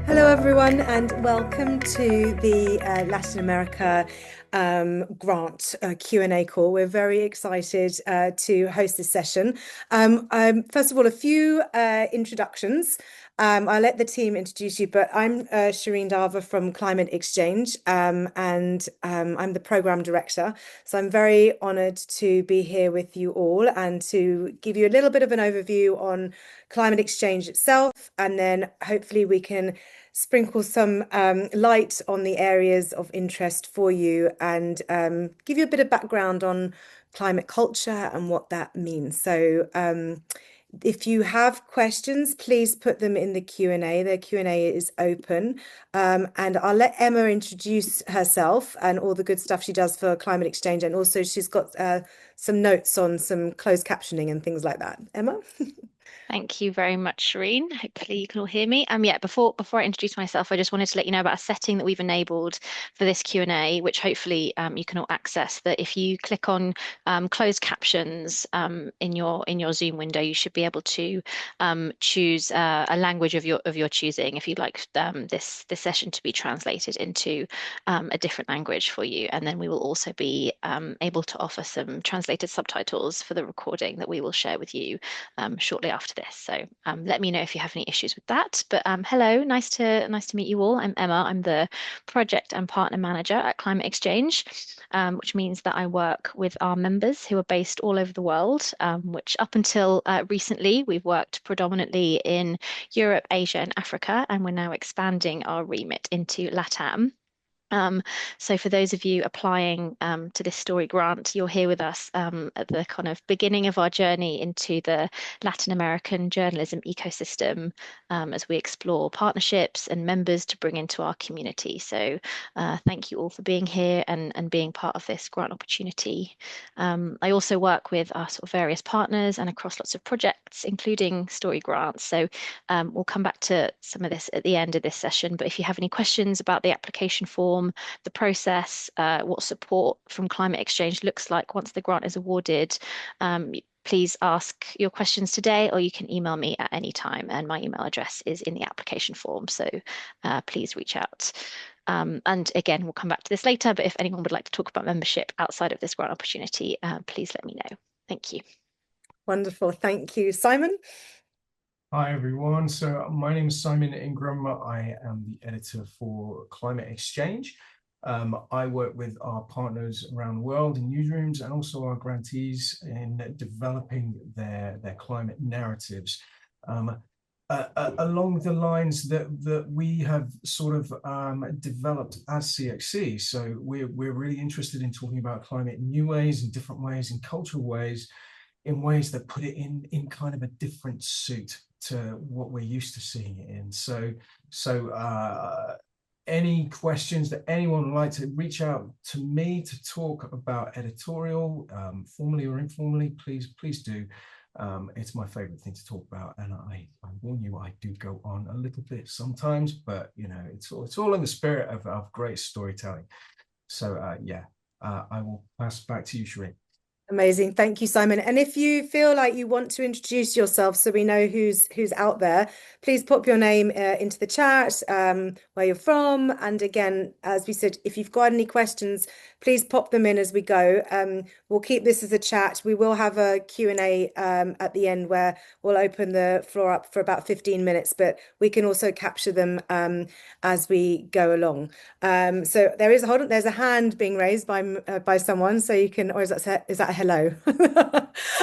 Hello, everyone, and welcome to the Latin America grant Q&A call. We're very excited to host this session. First of all, a few introductions. I'll let the team introduce you, but I'm Shereen Daver from climateXchange, and I'm the program director. So I'm very honoured to be here with you all and to give you a little bit of an overview on climateXchange itself, and then hopefully we can sprinkle some light on the areas of interest for you and give you a bit of background on climate culture and what that means. So if you have questions, please put them in the Q&A. The Q&A is open. And I'll let Emma introduce herself and all the good stuff she does for climateXchange. And also she's got some notes on some closed captioning and things like that. Emma? Thank you very much, Shireen. Hopefully you can all hear me. Yeah, before I introduce myself, I just wanted to let you know about a setting that we've enabled for this Q&A, which hopefully you can all access. That if you click on closed captions in your Zoom window, you should be able to choose a language of your choosing if you'd like this session to be translated into a different language for you. And then we will also be able to offer some translated subtitles for the recording that we will share with you shortly after this. So let me know if you have any issues with that. But hello, nice to meet you all. I'm Emma. I'm the project and partner manager at climateXchange, which means that I work with our members who are based all over the world, which up until recently, we've worked predominantly in Europe, Asia, and Africa, and we're now expanding our remit into LATAM. So for those of you applying to this story grant, you're here with us at the kind of beginning of our journey into the Latin American journalism ecosystem as we explore partnerships and members to bring into our community. So thank you all for being here and being part of this grant opportunity. I also work with our sort of various partners and across lots of projects, including story grants. So we'll come back to some of this at the end of this session. But if you have any questions about the application form, the process, what support from climateXchange looks like once the grant is awarded, please ask your questions today, or you can email me at any time. And my email address is in the application form. So please reach out. And again, we'll come back to this later. But if anyone would like to talk about membership outside of this grant opportunity, please let me know. Thank you. Wonderful. Thank you. Simon? Hi, everyone. So my name is Simon Ingram. I am the editor for climateXchange. I work with our partners around the world in newsrooms and also our grantees in developing their climate narratives along the lines that we have sort of developed as CXC. So we're really interested in talking about climate in new ways, in different ways, in cultural ways, in ways that put it in kind of a different suit to what we're used to seeing it in. So any questions that anyone would like to reach out to me to talk about editorial, formally or informally, please do. It's my favorite thing to talk about, and I warn you, I do go on a little bit sometimes, but you know, it's all in the spirit of great storytelling. So yeah, I will pass back to you, Shereen. Amazing. Thank you, Simon. And if you feel like you want to introduce yourself so we know who's out there, please pop your name into the chat, where you're from. And again, as we said, if you've got any questions, please pop them in as we go. We'll keep this as a chat. We will have a Q&A at the end where we'll open the floor up for about 15 minutes, but we can also capture them as we go along. So there's a hand being raised by someone, so you can, or is that hello?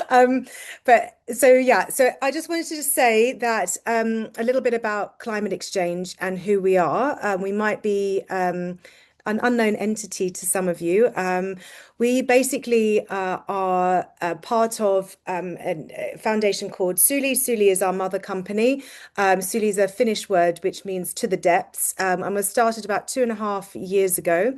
But so yeah, so I just wanted to say that a little bit about climateXchange and who we are. We might be an unknown entity to some of you. We basically are part of a foundation called Suli. Suli is our mother company. Suli is a Finnish word which means to the depths, and was started about 2.5 years ago.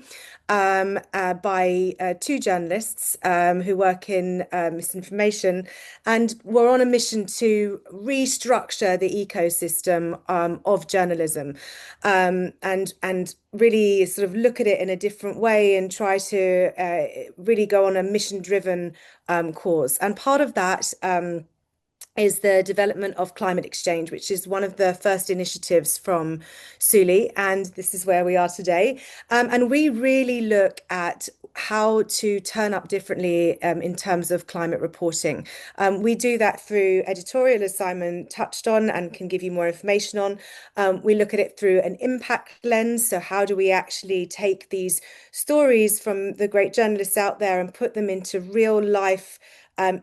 by two journalists who work in misinformation, and we're on a mission to restructure the ecosystem of journalism, and really sort of look at it in a different way and try to really go on a mission-driven cause. And part of that is the development of climateXchange, which is one of the first initiatives from Suli, and this is where we are today. And we really look at how to turn up differently in terms of climate reporting. We do that through editorial, as Simon touched on and can give you more information on. We look at it through an impact lens. So how do we actually take these stories from the great journalists out there and put them into real life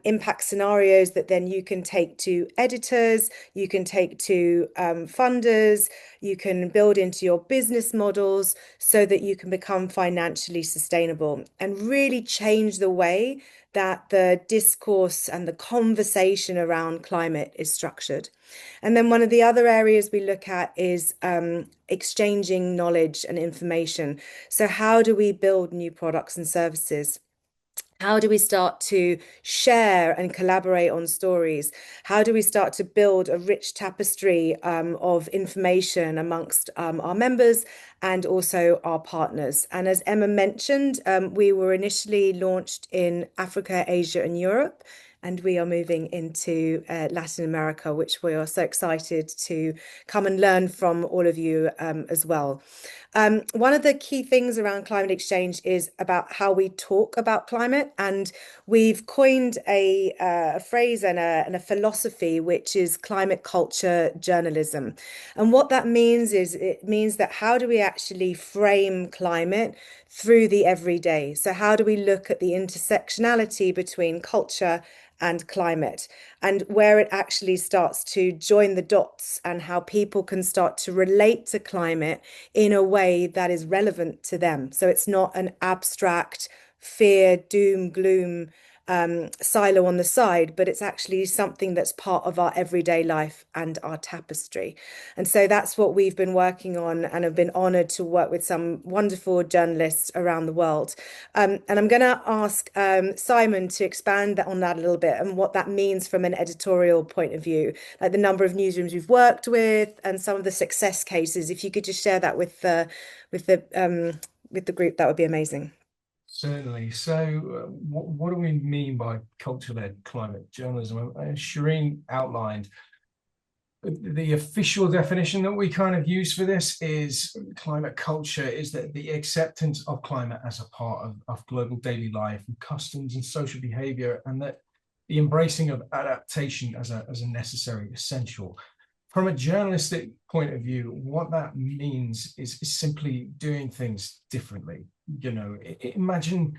impact scenarios that then you can take to editors, you can take to funders, you can build into your business models so that you can become financially sustainable and really change the way that the discourse and the conversation around climate is structured. And then one of the other areas we look at is exchanging knowledge and information. So how do we build new products and services? How do we start to share and collaborate on stories? How do we start to build a rich tapestry of information amongst our members and also our partners? And as Emma mentioned, we were initially launched in Africa, Asia, and Europe. And we are moving into Latin America, which we are so excited to come and learn from all of you as well. One of the key things around climateXchange is about how we talk about climate, and we've coined a phrase and a philosophy, which is climate culture journalism. And what that means is it means that how do we actually frame climate through the everyday? So how do we look at the intersectionality between culture and climate, and where it actually starts to join the dots and how people can start to relate to climate in a way that is relevant to them. So it's not an abstract fear, doom, gloom silo on the side, but it's actually something that's part of our everyday life and our tapestry. And so that's what we've been working on and have been honored to work with some wonderful journalists around the world. And I'm going to ask Simon to expand on that a little bit and what that means from an editorial point of view, like the number of newsrooms we've worked with and some of the success cases. If you could just share that with the group, that would be amazing. Certainly. So what do we mean by culture-led climate journalism? Shereen outlined the official definition that we kind of use for this is climate culture is that the acceptance of climate as a part of global daily life and customs and social behavior, and that the embracing of adaptation as a necessary essential. From a journalistic point of view, what that means is simply doing things differently. You know, imagine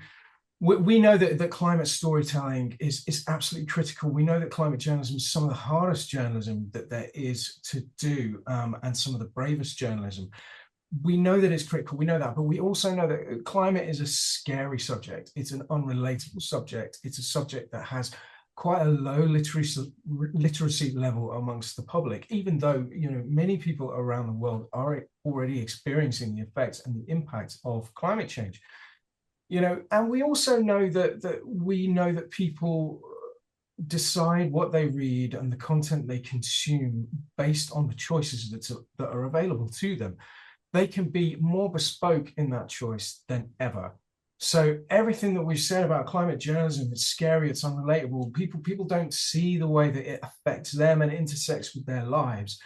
we know that climate storytelling is absolutely critical. We know that climate journalism is some of the hardest journalism that there is to do, and some of the bravest journalism. We know that it's critical. We know that, but we also know that climate is a scary subject. It's an unrelatable subject. It's a subject that has quite a low literacy level amongst the public, even though, you know, many people around the world are already experiencing the effects and the impacts of climate change. You know, and we also know that people decide what they read and the content they consume based on the choices that are available to them. They can be more bespoke in that choice than ever. So everything that we've said about climate journalism, it's scary, it's unrelatable. People don't see the way that it affects them and intersects with their lives.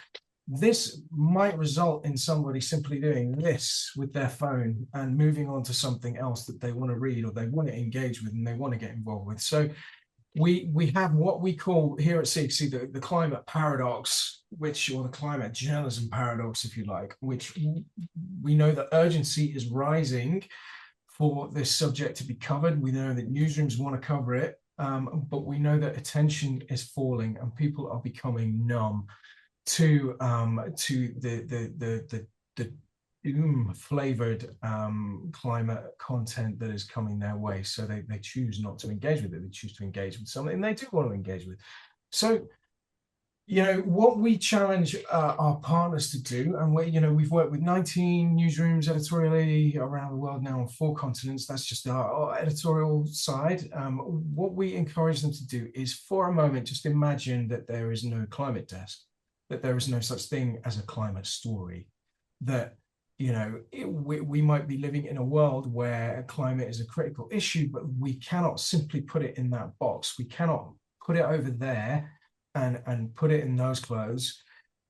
This might result in somebody simply doing this with their phone and moving on to something else that they want to read or they want to engage with and they want to get involved with. So we have what we call here at CXC the climate paradox, or the climate journalism paradox, if you like, which we know that urgency is rising for this subject to be covered. We know that newsrooms want to cover it, but we know that attention is falling and people are becoming numb to the doom-flavored climate content that is coming their way. So they choose not to engage with it. They choose to engage with something they do want to engage with. So, What we challenge our partners to do, and we've worked with 19 newsrooms editorially around the world now on 4 continents. That's just our editorial side. What we encourage them to do is, for a moment, just imagine that there is no climate desk, that there is no such thing as a climate story, that we might be living in a world where climate is a critical issue, but we cannot simply put it in that box. We cannot put it over there and put it in those clothes,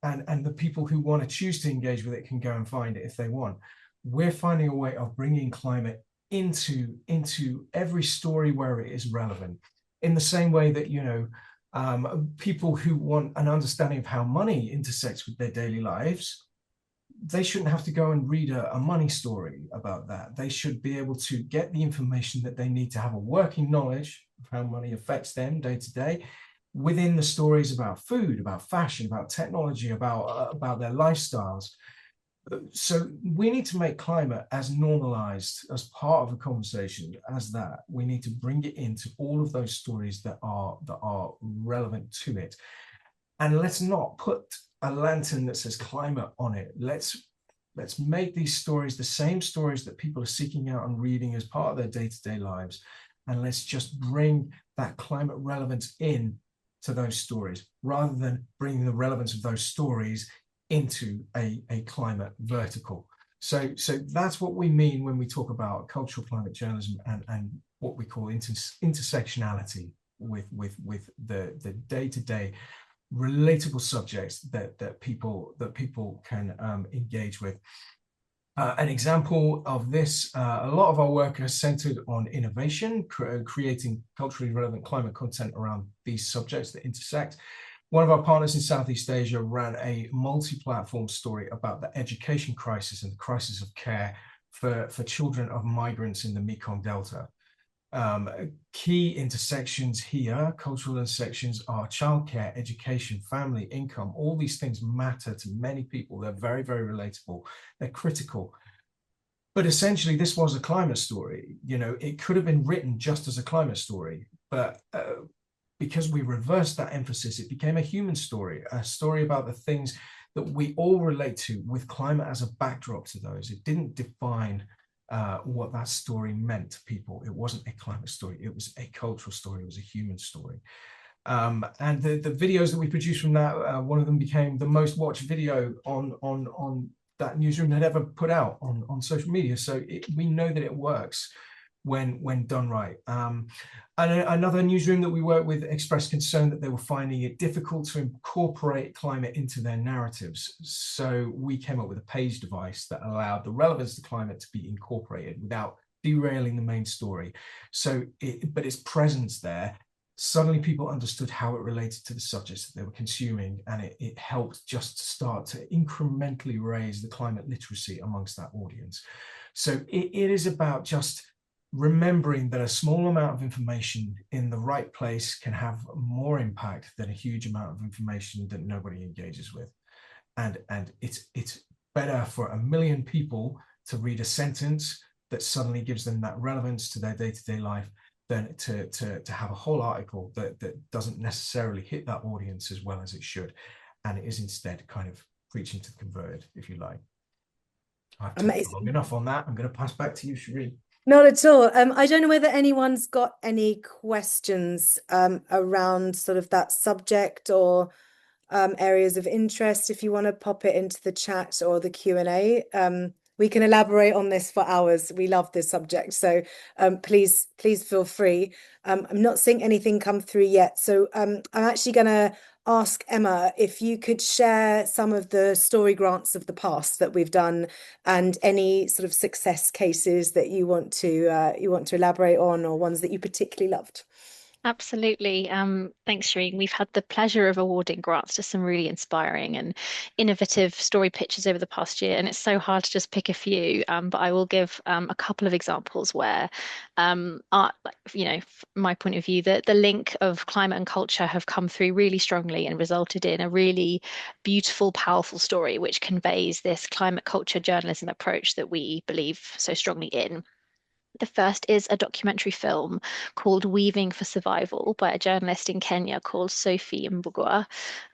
and the people who want to choose to engage with it can go and find it if they want. We're finding a way of bringing climate into every story where it is relevant, in the same way that people who want an understanding of how money intersects with their daily lives, they shouldn't have to go and read a money story about that. They should be able to get the information that they need to have a working knowledge of how money affects them day to day within the stories about food, about fashion, about technology, about their lifestyles. So we need to make climate as normalized as part of the conversation as that. We need to bring it into all of those stories that are relevant to it. And let's not put a lantern that says climate on it. Let's make these stories the same stories that people are seeking out and reading as part of their day-to-day lives. And let's just bring that climate relevance in to those stories, rather than bringing the relevance of those stories into a climate vertical. So that's what we mean when we talk about cultural climate journalism and what we call intersectionality with the day-to-day relatable subjects that people can engage with. An example of this, a lot of our work is centered on innovation, creating culturally relevant climate content around these subjects that intersect. One of our partners in Southeast Asia ran a multi-platform story about the education crisis and the crisis of care for children of migrants in the Mekong Delta. Key intersections here, cultural intersections, are childcare, education, family, income. All these things matter to many people. They're very, very relatable. They're critical. But essentially, this was a climate story. It could have been written just as a climate story, but because we reversed that emphasis, it became a human story, a story about the things that we all relate to, with climate as a backdrop to those. It didn't define what that story meant to people. It wasn't a climate story. It was a cultural story. It was a human story. And the videos that we produced from that, one of them became the most watched video on that newsroom had ever put out on social media. So we know that it works when done right. And another newsroom that we work with expressed concern that they were finding it difficult to incorporate climate into their narratives. So we came up with a page device that allowed the relevance to climate to be incorporated without derailing the main story. But its presence there, suddenly people understood how it related to the subjects that they were consuming, and it helped just start to incrementally raise the climate literacy amongst that audience. So it is about just remembering that a small amount of information in the right place can have more impact than a huge amount of information that nobody engages with. And it's better for 1 million people to read a sentence that suddenly gives them that relevance to their day-to-day life than to have a whole article that doesn't necessarily hit that audience as well as it should, and it is instead kind of preaching to the converted, if you like. I've talked long enough on that. I'm going to pass back to you, Shereen. Not at all. I don't know whether anyone's got any questions around sort of that subject or areas of interest. If you want to pop it into the chat or the Q&A, we can elaborate on this for hours. We love this subject, so please feel free. I'm not seeing anything come through yet, so I'm actually going to ask Emma if you could share some of the story grants of the past that we've done, and any sort of success cases that you want to elaborate on, or ones that you particularly loved. Absolutely. Thanks, Shereen. We've had the pleasure of awarding grants to some really inspiring and innovative story pitches over the past year, and it's so hard to just pick a few. But I will give a couple of examples where, from my point of view, the link of climate and culture have come through really strongly and resulted in a really beautiful, powerful story which conveys this climate culture journalism approach that we believe so strongly in. The first is a documentary film called Weaving for Survival by a journalist in Kenya called Sophie Mbugua.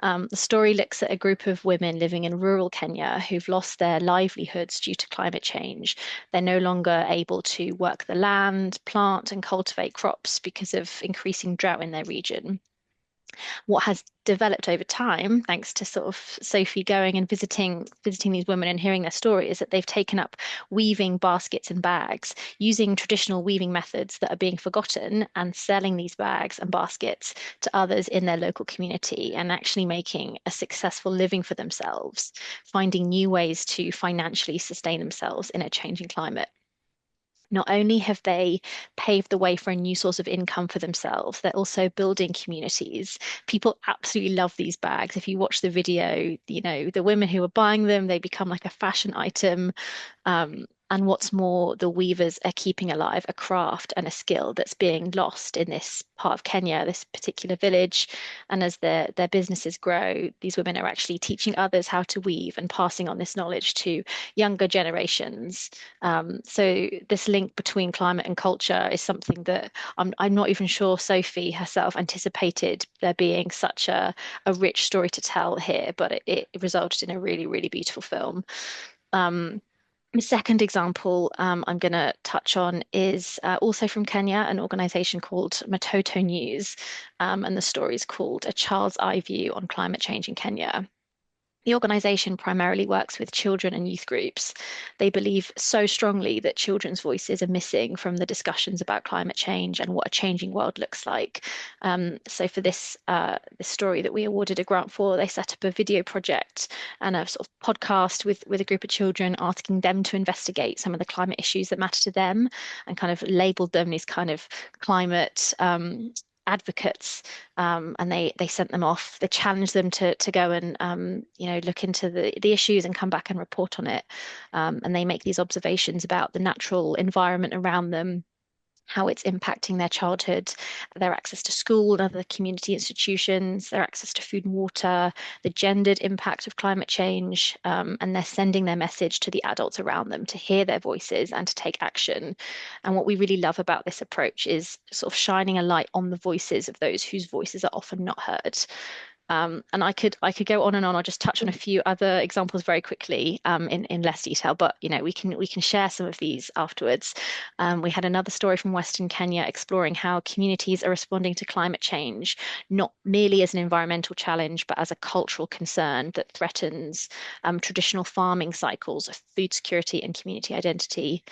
The story looks at a group of women living in rural Kenya who've lost their livelihoods due to climate change. They're no longer able to work the land, plant, and cultivate crops because of increasing drought in their region. What has developed over time, thanks to sort of Sophie going and visiting these women and hearing their story, is that they've taken up weaving baskets and bags using traditional weaving methods that are being forgotten and selling these bags and baskets to others in their local community and actually making a successful living for themselves, finding new ways to financially sustain themselves in a changing climate. Not only have they paved the way for a new source of income for themselves, they're also building communities. People absolutely love these bags. If you watch the video, the women who are buying them, they become like a fashion item. And what's more, the weavers are keeping alive a craft and a skill that's being lost in this part of Kenya, this particular village. And as their businesses grow, these women are actually teaching others how to weave and passing on this knowledge to younger generations. So this link between climate and culture is something that I'm not even sure Sophie herself anticipated there being such a rich story to tell here, but it resulted in a really, really beautiful film. Um, the second example I'm going to touch on is also from Kenya, an organization called Matoto News, and the story is called A Child's Eye View on Climate Change in Kenya. The organization primarily works with children and youth groups. They believe so strongly that children's voices are missing from the discussions about climate change and what a changing world looks like. So for this story that we awarded a grant for, they set up a video project and a sort of podcast with a group of children, asking them to investigate some of the climate issues that matter to them, and kind of labeled them these kind of climate advocates, and they sent them off. They challenged them to go and look into the issues and come back and report on it. And they make these observations about the natural environment around them, how it's impacting their childhood, their access to school and other community institutions, their access to food and water, the gendered impact of climate change, and they're sending their message to the adults around them to hear their voices and to take action. And what we really love about this approach is sort of shining a light on the voices of those whose voices are often not heard. And I could go on and on. I'll just touch on a few other examples very quickly, in less detail, but we can share some of these afterwards. We had another story from Western Kenya exploring how communities are responding to climate change, not merely as an environmental challenge, but as a cultural concern that threatens traditional farming cycles of food security and community identity.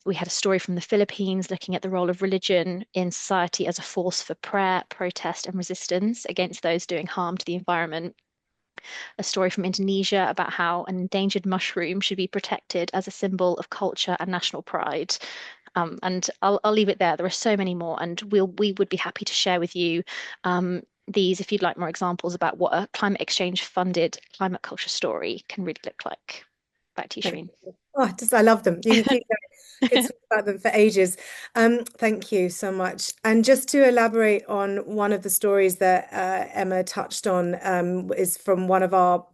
We had a story from the Philippines looking at the role of religion in society as a force for prayer, protest, and resistance against those doing harm to the environment. A story from Indonesia about how an endangered mushroom should be protected as a symbol of culture and national pride. And I'll leave it there. There are so many more, and we would be happy to share with you these if you'd like more examples about what a climateXchange funded climate culture story can really look like. Back to you, Shereen. Oh, I love them. You can keep going. Could talk about them for ages. Thank you so much. And just to elaborate on one of the stories that Emma touched on, is from one of our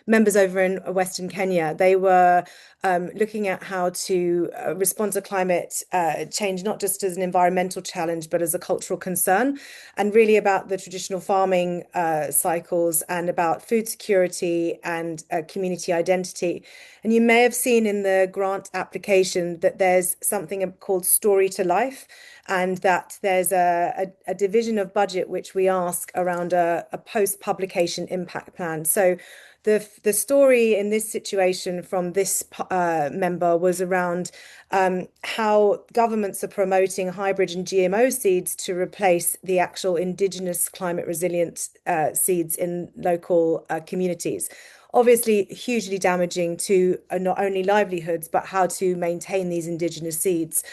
members over in Western Kenya. They were looking at how to respond to climate change, not just as an environmental challenge, but as a cultural concern, and really about the traditional farming cycles and about food security and community identity. And you may have seen in the grant application that there's something called Story to Life, and that there's a division of budget which we ask around a post-publication impact plan. So the story in this situation from this member was around how governments are promoting hybrid and GMO seeds to replace the actual indigenous climate resilient seeds in local communities. Obviously, hugely damaging to not only livelihoods, but how to maintain these indigenous seeds.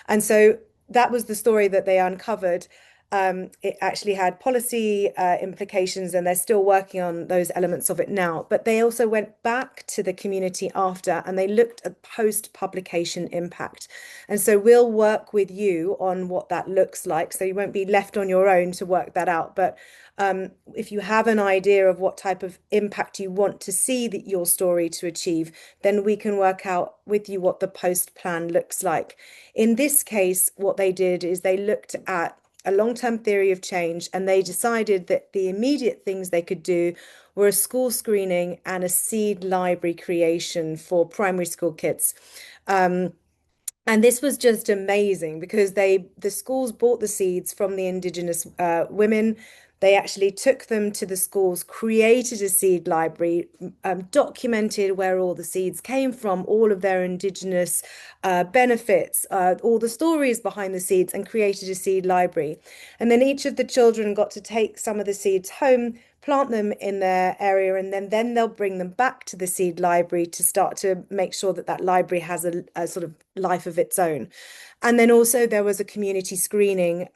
And so that was the story that they uncovered. It actually had policy implications, and they're still working on those elements of it now. But they also went back to the community after, and they looked at post-publication impact. And so we'll work with you on what that looks like. So you won't be left on your own to work that out. But if you have an idea of what type of impact you want to see your story to achieve, then we can work out with you what the post plan looks like. In this case, what they did is they looked at a long-term theory of change, and they decided that the immediate things they could do were a school screening and a seed library creation for primary school kids. And this was just amazing because the schools bought the seeds from the indigenous women. They actually took them to the schools, created a seed library, documented where all the seeds came from, all of their indigenous benefits, all the stories behind the seeds, and created a seed library. And then each of the children got to take some of the seeds home, plant them in their area, and then they'll bring them back to the seed library to start to make sure that that library has a sort of life of its own. And then also there was a community screening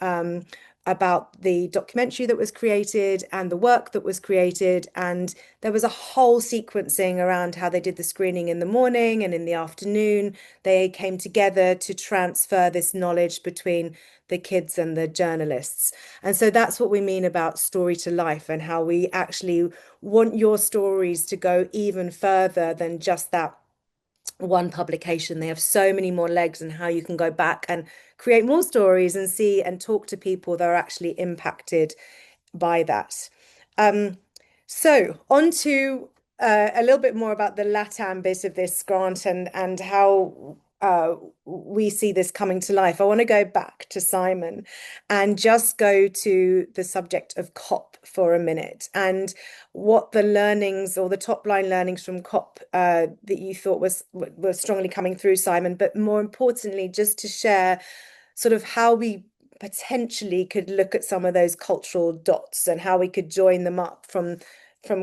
about the documentary that was created and the work that was created. And there was a whole sequencing around how they did the screening in the morning and in the afternoon. They came together to transfer this knowledge between the kids and the journalists. And so that's what we mean about story to life, and how we actually want your stories to go even further than just that one publication. They have so many more legs, and how you can go back and create more stories and see and talk to people that are actually impacted by that. So on to a little bit more about the LATAM bit of this grant and how we see this coming to life. I want to go back to Simon and just go to the subject of COP for a minute, and what the learnings or the top line learnings from COP that you thought were strongly coming through, Simon, but more importantly, just to share sort of how we potentially could look at some of those cultural dots and how we could join them up from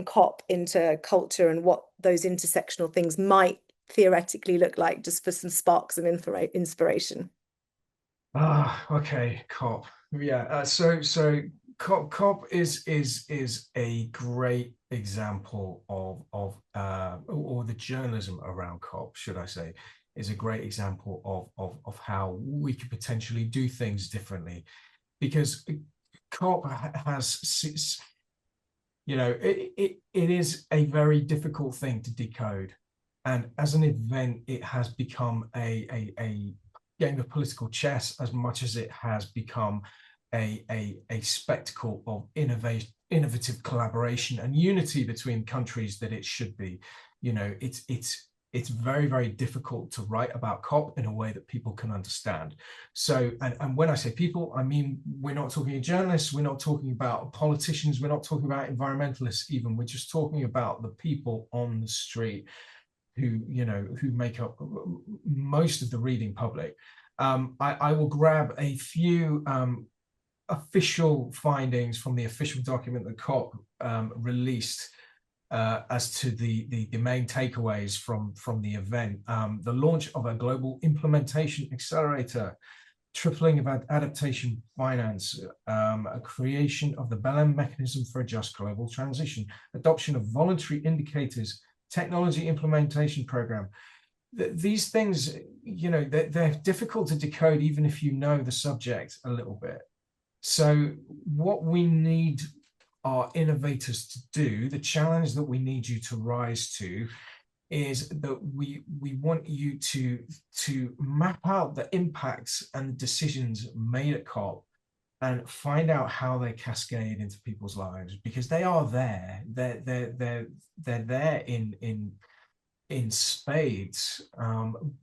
COP into culture, and what those intersectional things might theoretically look like, just for some sparks of inspiration. Okay, COP. Yeah, so COP is a great example of or the journalism around COP, should I say, is a great example of how we could potentially do things differently, because COP has, you know, it is a very difficult thing to decode, and as an event, it has become a game of political chess as much as it has become a spectacle of innovative collaboration and unity between countries that it should be. You know, it's very, very difficult to write about COP in a way that people can understand. So, and when I say people, I mean, we're not talking journalists, we're not talking about politicians, we're not talking about environmentalists even, we're just talking about the people on the street who, you know, who make up most of the reading public. I will grab a few official findings from the official document that COP released as to the main takeaways from the event. The launch of a global implementation accelerator, tripling of adaptation finance, a creation of the Belém mechanism for a just global transition, adoption of voluntary indicators, technology implementation program. These things, you know, they're difficult to decode even if you know the subject a little bit. So what we need our innovators to do, the challenge that we need you to rise to, is that we want you to map out the impacts and decisions made at COP and find out how they cascade into people's lives, because they are there. They're there in spades,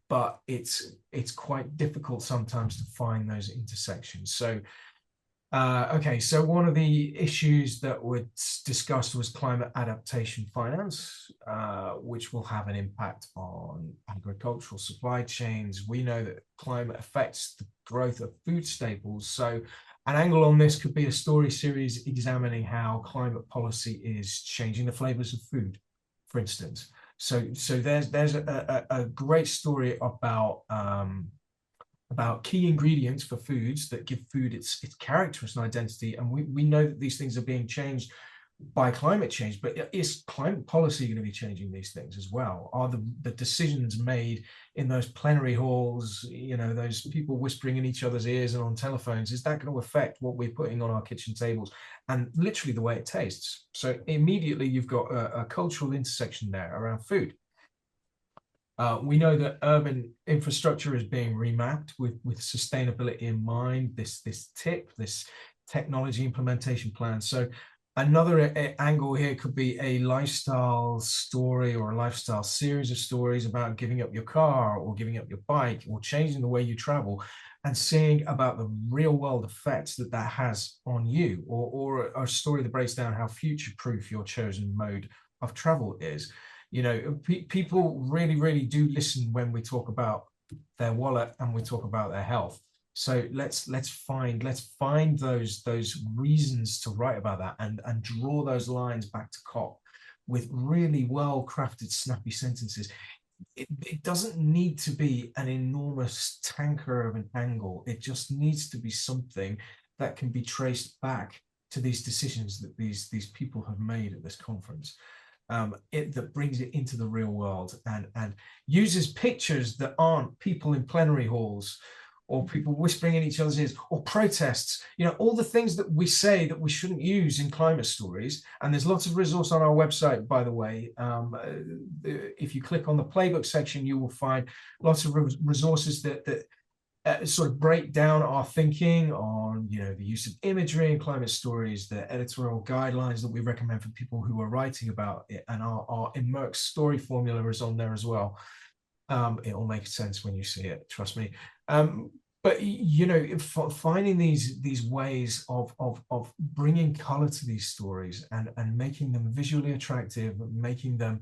but it's quite difficult sometimes to find those intersections. So okay, so one of the issues that was discussed was climate adaptation finance, which will have an impact on agricultural supply chains. We know that climate affects the growth of food staples. So an angle on this could be a story series examining how climate policy is changing the flavors of food, for instance. So there's a great story about about key ingredients for foods that give food its character and identity. And we know that these things are being changed by climate change, but is climate policy going to be changing these things as well? Are the decisions made in those plenary halls, you know, those people whispering in each other's ears and on telephones, is that going to affect what we're putting on our kitchen tables and literally the way it tastes? So immediately you've got a cultural intersection there around food. We know that urban infrastructure is being remapped with sustainability in mind, this technology implementation plan. So another angle here could be a lifestyle story or a lifestyle series of stories about giving up your car or giving up your bike or changing the way you travel, and seeing about the real world effects that has on you, or a story that breaks down how future-proof your chosen mode of travel is. You know, people really do listen when we talk about their wallet and we talk about their health. So let's find those reasons to write about that and draw those lines back to COP with really well crafted, snappy sentences. It doesn't need to be an enormous tanker of an angle. It just needs to be something that can be traced back to these decisions that these people have made at this conference. That brings it into the real world and uses pictures that aren't people in plenary halls or people whispering in each other's ears or protests, you know, all the things that we say that we shouldn't use in climate stories. And there's lots of resource on our website, by the way. If you click on the playbook section, you will find lots of resources that sort of break down our thinking on, you know, the use of imagery in climate stories, the editorial guidelines that we recommend for people who are writing about it, and our Emerx story formula is on there as well. It'll make sense when you see it, trust me. But you know, finding these ways of bringing color to these stories and making them visually attractive, making them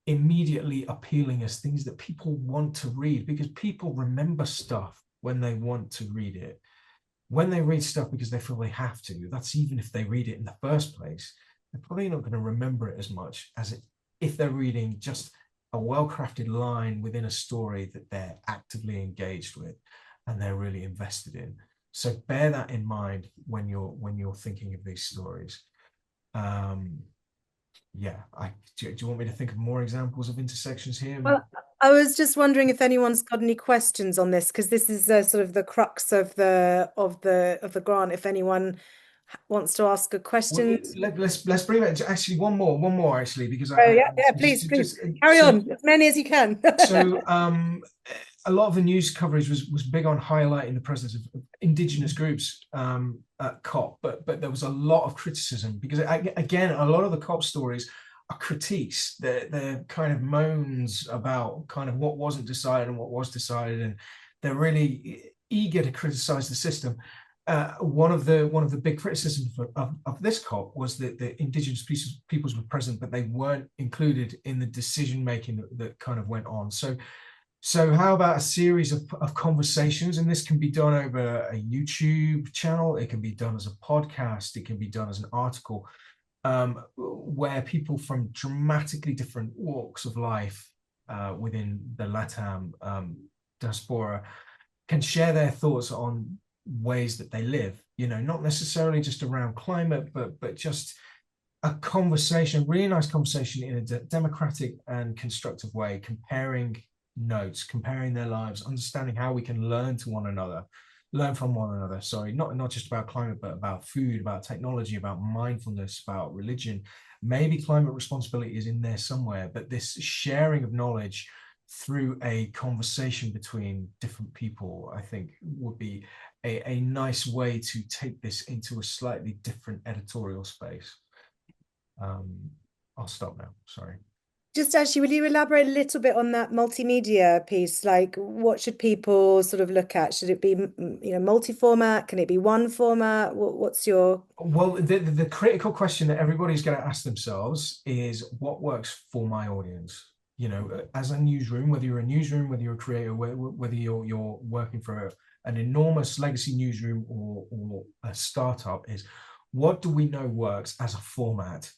immediately appealing as things that people want to read, because people remember stuff when they want to read it. When they read stuff because they feel they have to, that's even if they read it in the first place, they're probably not going to remember it as much as if they're reading just a well-crafted line within a story that they're actively engaged with and they're really invested in. So bear that in mind when you're thinking of these stories. Yeah, do you want me to think of more examples of intersections here? Well, I was just wondering if anyone's got any questions on this, because this is sort of the crux of the grant. If anyone wants to ask a question. Let's bring that to actually one more actually, because Oh yeah, please carry on, as many as you can. So a lot of the news coverage was big on highlighting the presence of indigenous groups at COP, but there was a lot of criticism because again, a lot of the COP stories are critiques. They're kind of moans about kind of what wasn't decided and what was decided, and they're really eager to criticize the system. One of the big criticisms of this COP was that the indigenous peoples were present, but they weren't included in the decision making that kind of went on. So how about a series of conversations? And this can be done over a YouTube channel. It can be done as a podcast. It can be done as an article, where people from dramatically different walks of life within the LATAM diaspora can share their thoughts on ways that they live, you know, not necessarily just around climate, but just a conversation, really nice conversation in a democratic and constructive way, comparing notes, comparing their lives, understanding how we can learn from one another. Sorry, not just about climate, but about food, about technology, about mindfulness, about religion. Maybe climate responsibility is in there somewhere, but this sharing of knowledge through a conversation between different people, I think would be a nice way to take this into a slightly different editorial space. I'll stop now, sorry. Just actually, will you elaborate a little bit on that multimedia piece? Like, what should people sort of look at? Should it be, you know, multi-format? Can it be one format? What's your... Well, the critical question that everybody's going to ask themselves is, what works for my audience? You know, as a newsroom, whether you're a newsroom, whether you're a creator, whether you're working for an enormous legacy newsroom or a startup, is what do we know works as a format?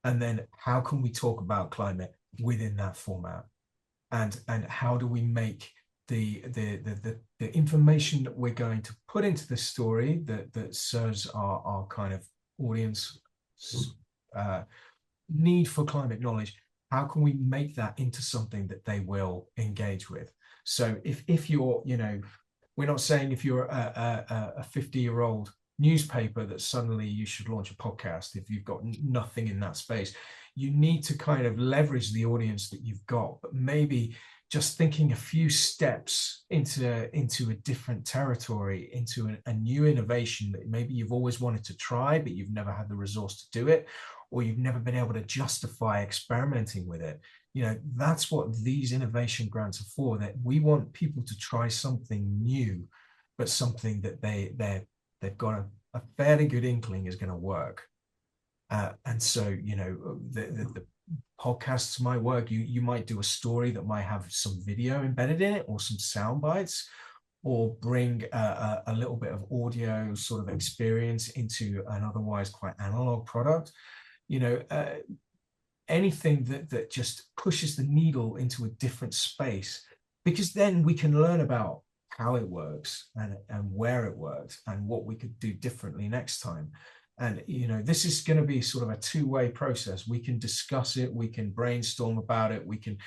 And then how can we talk about climate within that format? And how do we make the information that we're going to put into the story that serves our kind of audience need for climate knowledge, how can we make that into something that they will engage with? So if you're, you know, we're not saying if you're a 50-year-old newspaper that suddenly you should launch a podcast if you've got nothing in that space. You need to kind of leverage the audience that you've got, but maybe just thinking a few steps into a different territory, into a new innovation that maybe you've always wanted to try, but you've never had the resource to do it, or you've never been able to justify experimenting with it. You know, that's what these innovation grants are for, that we want people to try something new, but something that they've got a fairly good inkling is going to work. And so, you know, the podcasts might work. You might do a story that might have some video embedded in it or some sound bites, or bring a little bit of audio sort of experience into an otherwise quite analog product. You know, anything that just pushes the needle into a different space, because then we can learn about how it works and where it works and what we could do differently next time. And, you know, this is going to be sort of a two-way process. We can discuss it, we can brainstorm about it, we can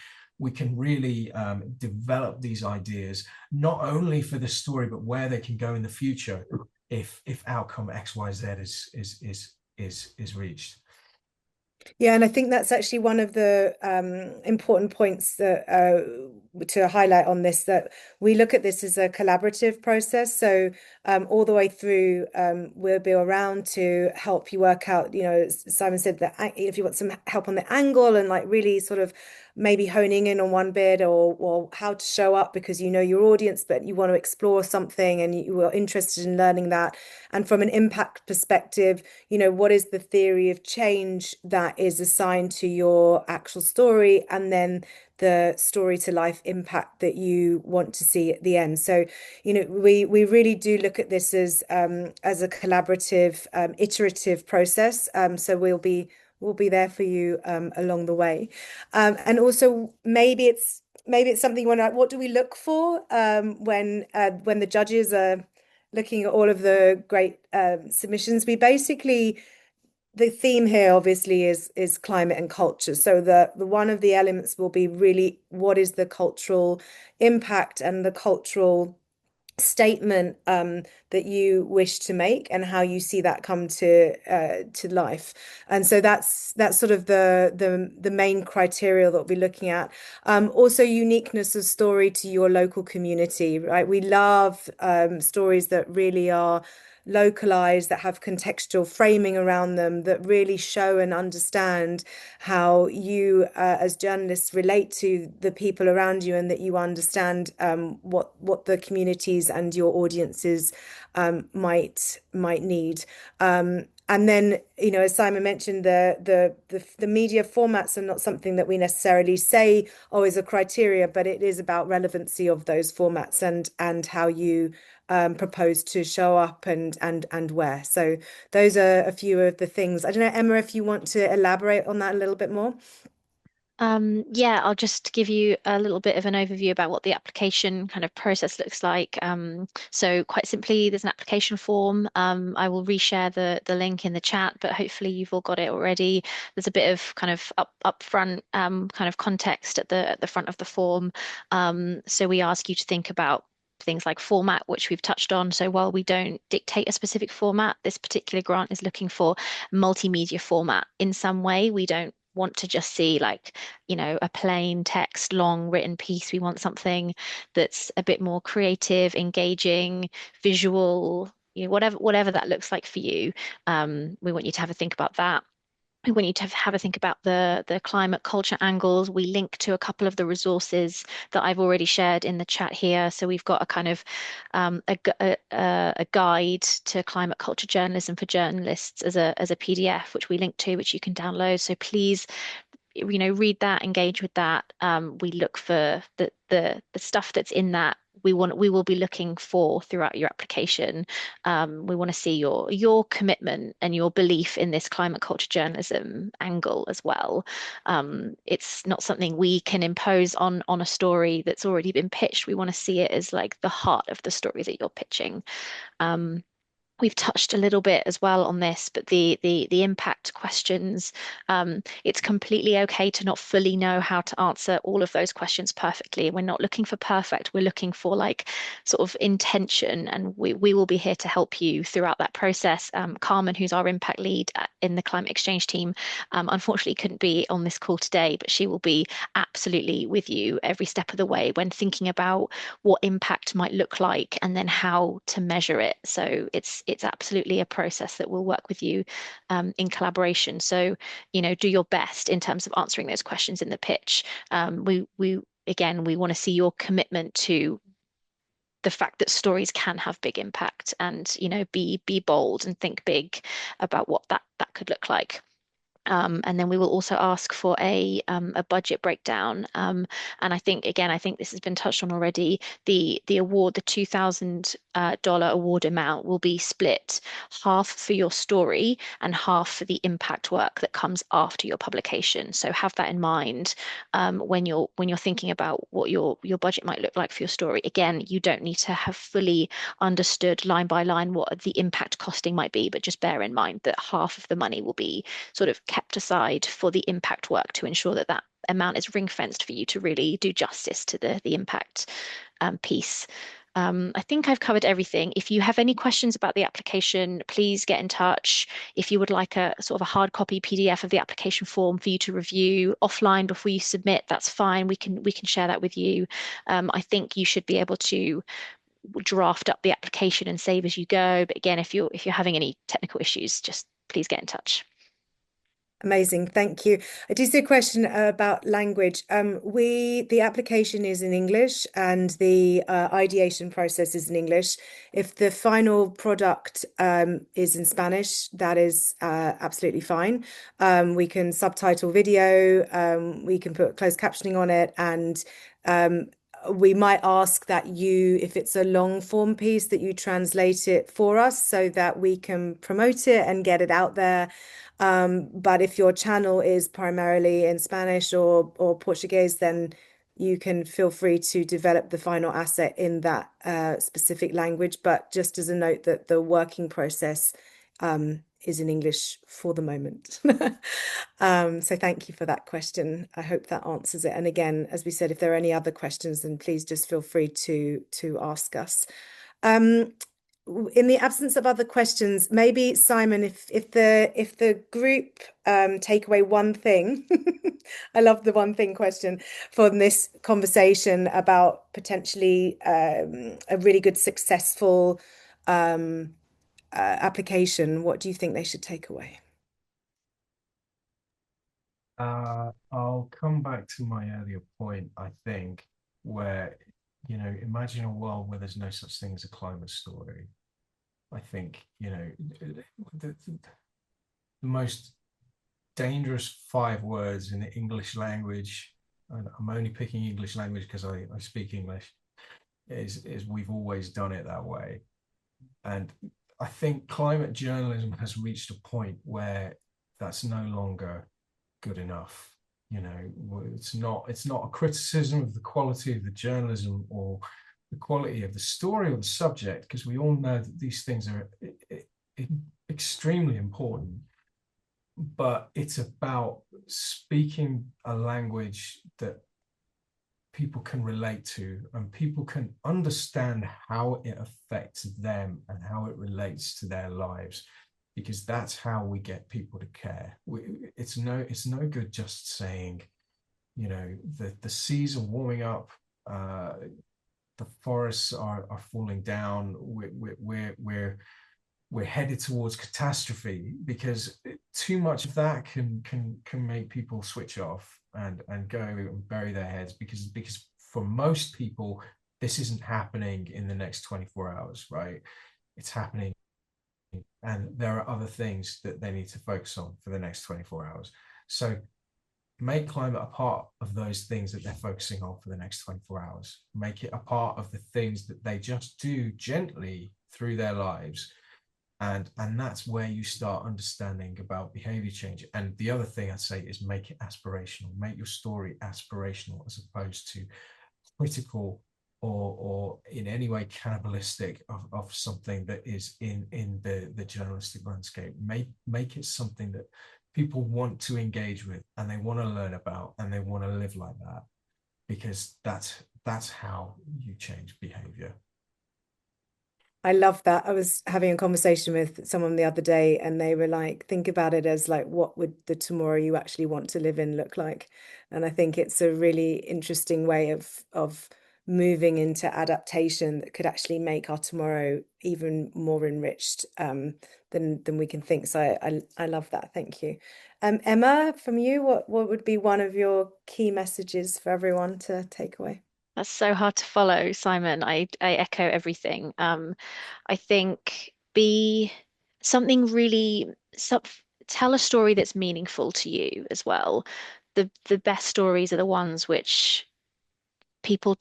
really develop these ideas, not only for the story, but where they can go in the future if outcome XYZ is reached. Yeah, and I think that's actually one of the important points that to highlight on this, that we look at this as a collaborative process. So all the way through, we'll be around to help you work out, you know, Simon said that if you want some help on the angle and like really sort of maybe honing in on one bit, or how to show up because you know your audience, but you want to explore something and you are interested in learning that. And from an impact perspective, you know, what is the theory of change that is assigned to your actual story, and then the story to life impact that you want to see at the end. So, you know, we really do look at this as a collaborative, iterative process. So we'll be there for you along the way. And also maybe it's something you want to, what do we look for when the judges are looking at all of the great submissions? We basically, the theme here obviously is climate and culture. So the one of the elements will be really what is the cultural impact and the cultural statement that you wish to make, and how you see that come to life. And so that's sort of the main criteria that we'll be looking at. Also uniqueness of story to your local community, right? We love stories that really are localized, that have contextual framing around them, that really show and understand how you as journalists relate to the people around you, and that you understand what the communities and your audiences might need. And then, you know, as Simon mentioned, the media formats are not something that we necessarily say, oh, is a criteria, but it is about relevancy of those formats and how you propose to show up and where. So those are a few of the things. I don't know, Emma, if you want to elaborate on that a little bit more. Yeah, I'll just give you a little bit of an overview about what the application kind of process looks like. So quite simply, there's an application form. I will reshare the link in the chat, but hopefully you've all got it already. There's a bit of kind of upfront kind of context at the front of the form. So we ask you to think about things like format, which we've touched on. So while we don't dictate a specific format, this particular grant is looking for multimedia format in some way. We don't want to just see like, you know, a plain text, long written piece. We want something that's a bit more creative, engaging, visual, you know, whatever that looks like for you. We want you to have a think about that. We want you to have a think about the climate culture angles. We link to a couple of the resources that I've already shared in the chat here. So we've got a kind of a guide to climate culture journalism for journalists as a PDF, which we link to, which you can download. So please, you know, read that, engage with that. We look for the stuff that's in that we will be looking for throughout your application. We want to see your commitment and your belief in this climate culture journalism angle as well. It's not something we can impose on a story that's already been pitched. We want to see it as like the heart of the story that you're pitching. Um, We've touched a little bit as well on this, but the impact questions, it's completely okay to not fully know how to answer all of those questions perfectly. We're not looking for perfect. We're looking for like sort of intention, and we will be here to help you throughout that process. Carmen, who's our impact lead in the Climate Exchange team, unfortunately couldn't be on this call today, but she will be absolutely with you every step of the way when thinking about what impact might look like and then how to measure it. So it's absolutely a process that will work with you in collaboration. So, do your best in terms of answering those questions in the pitch. We again, we want to see your commitment to the fact that stories can have big impact, and be bold and think big about what that could look like. And then we will also ask for a budget breakdown. And I think again, I think this has been touched on already. The award, the $2,000 award amount, will be split half for your story and half for the impact work that comes after your publication. So have that in mind when you're thinking about what your budget might look like for your story. Again, you don't need to have fully understood line by line what the impact costing might be, but just bear in mind that half of the money will be sort of kept aside for the impact work to ensure that that amount is ring fenced for you to really do justice to the impact piece. I think I've covered everything. If you have any questions about the application, please get in touch. If you would like a sort of a hard copy PDF of the application form for you to review offline before you submit, that's fine. We can share that with you. I think you should be able to draft up the application and save as you go. But again, if you're having any technical issues, just please get in touch. Amazing, thank you. I do see a question about language. The application is in English and the ideation process is in English. If the final product is in Spanish, that is absolutely fine. We can subtitle video, we can put closed captioning on it, and we might ask that you, if it's a long form piece, that you translate it for us so that we can promote it and get it out there. But if your channel is primarily in Spanish or Portuguese, then you can feel free to develop the final asset in that specific language. But just as a note that the working process is in English for the moment. So thank you for that question. I hope that answers it. And again, as we said, if there are any other questions, then please just feel free to ask us. In the absence of other questions, maybe Simon, if the group take away one thing, I love the one thing question from this conversation about potentially a really good successful application, what do you think they should take away? I'll come back to my earlier point, I think, where, imagine a world where there's no such thing as a climate story. I think, the most dangerous 5 words in the English language, and I'm only picking English language because I speak English, is we've always done it that way. And I think climate journalism has reached a point where that's no longer good enough. It's not a criticism of the quality of the journalism or the quality of the story or the subject, because we all know that these things are extremely important, but it's about speaking a language that people can relate to and people can understand how it affects them and how it relates to their lives, because that's how we get people to care. It's no good just saying, the seas are warming up, the forests are falling down, we're headed towards catastrophe, because too much of that can make people switch off and go and bury their heads, because for most people this isn't happening in the next 24 hours, right? It's happening, and there are other things that they need to focus on for the next 24 hours. So make climate a part of those things that they're focusing on for the next 24 hours. Make it a part of the things that they just do gently through their lives. And that's where you start understanding about behavior change. And the other thing I'd say is make it aspirational. Make your story aspirational as opposed to critical or in any way cannibalistic of something that is in the journalistic landscape. Make it something that people want to engage with and they want to learn about and they want to live like that, because that's how you change behavior. I love that. I was having a conversation with someone the other day and they were like, think about it as like, what would the tomorrow you actually want to live in look like? And I think it's a really interesting way of moving into adaptation that could actually make our tomorrow even more enriched than we can think. So I love that. Thank you. Emma, from you, what would be one of your key messages for everyone to take away? That's so hard to follow, Simon. I echo everything. I think be something really tell a story that's meaningful to you as well. The best stories are the ones which people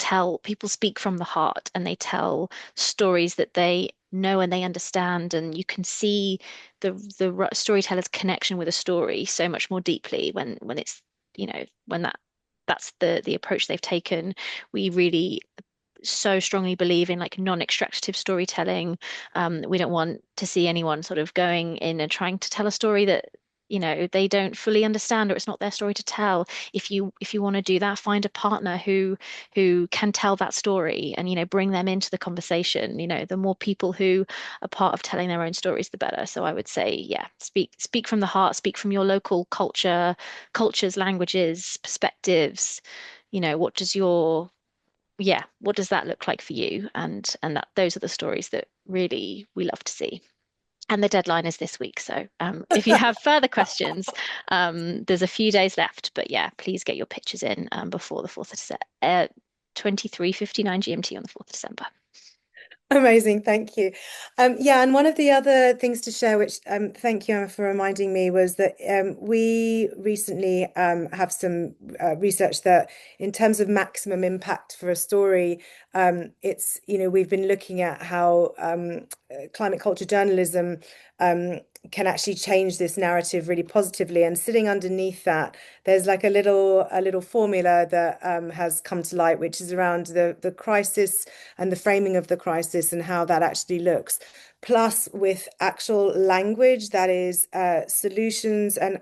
speak from the heart and they tell stories that they know and they understand, and you can see the storyteller's connection with a story so much more deeply when it's, when that's the approach they've taken. We really so strongly believe in like non-extractive storytelling. We don't want to see anyone sort of going in and trying to tell a story that, they don't fully understand, or it's not their story to tell. If you want to do that, find a partner who can tell that story and, bring them into the conversation. The more people who are part of telling their own stories, the better. So I would say, yeah, speak from the heart, speak from your local cultures, languages, perspectives. What does your yeah, what does that look like for you? And that those are the stories that really we love to see. And the deadline is this week. So if you have further questions, there's a few days left. But yeah, please get your pictures in before the 4th of December, 23:59 GMT on the 4th of December. Amazing, thank you. Yeah, and one of the other things to share, which thank you, Emma, for reminding me, was that we recently have some research that in terms of maximum impact for a story, it's, we've been looking at how climate culture journalism can actually change this narrative really positively. And sitting underneath that, there's like a little formula that has come to light, which is around the crisis and the framing of the crisis and how that actually looks, plus with actual language that is solutions and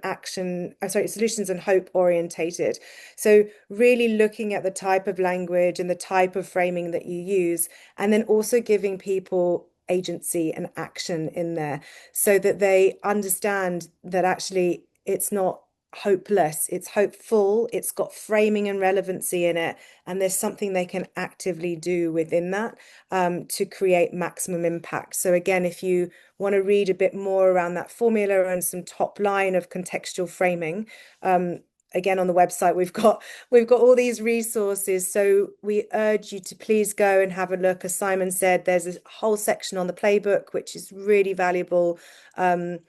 solutions and hope orientated. So really looking at the type of language and the type of framing that you use, and then also giving people agency and action in there so that they understand that actually it's not hopeless, it's hopeful, it's got framing and relevancy in it, and there's something they can actively do within that to create maximum impact. So again, if you want to read a bit more around that formula and some top line of contextual framing, again, on the website, we've got all these resources. So we urge you to please go and have a look. As Simon said, there's a whole section on the playbook, which is really valuable. Even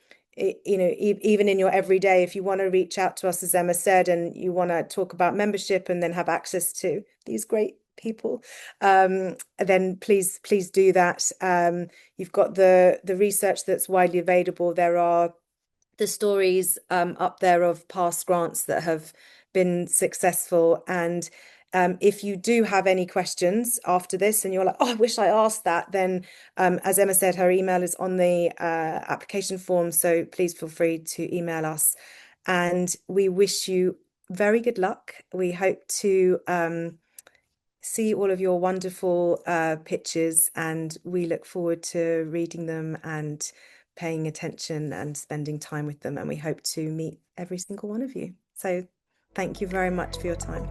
in your everyday, if you want to reach out to us, as Emma said, and you want to talk about membership and then have access to these great people, then please do that. You've got the research that's widely available. There are the stories up there of past grants that have been successful. And if you do have any questions after this and you're like, oh, I wish I asked that, then as Emma said, her email is on the application form. So please feel free to email us. And we wish you very good luck. We hope to see all of your wonderful pictures, and we look forward to reading them and paying attention and spending time with them. And we hope to meet every single one of you. So thank you very much for your time.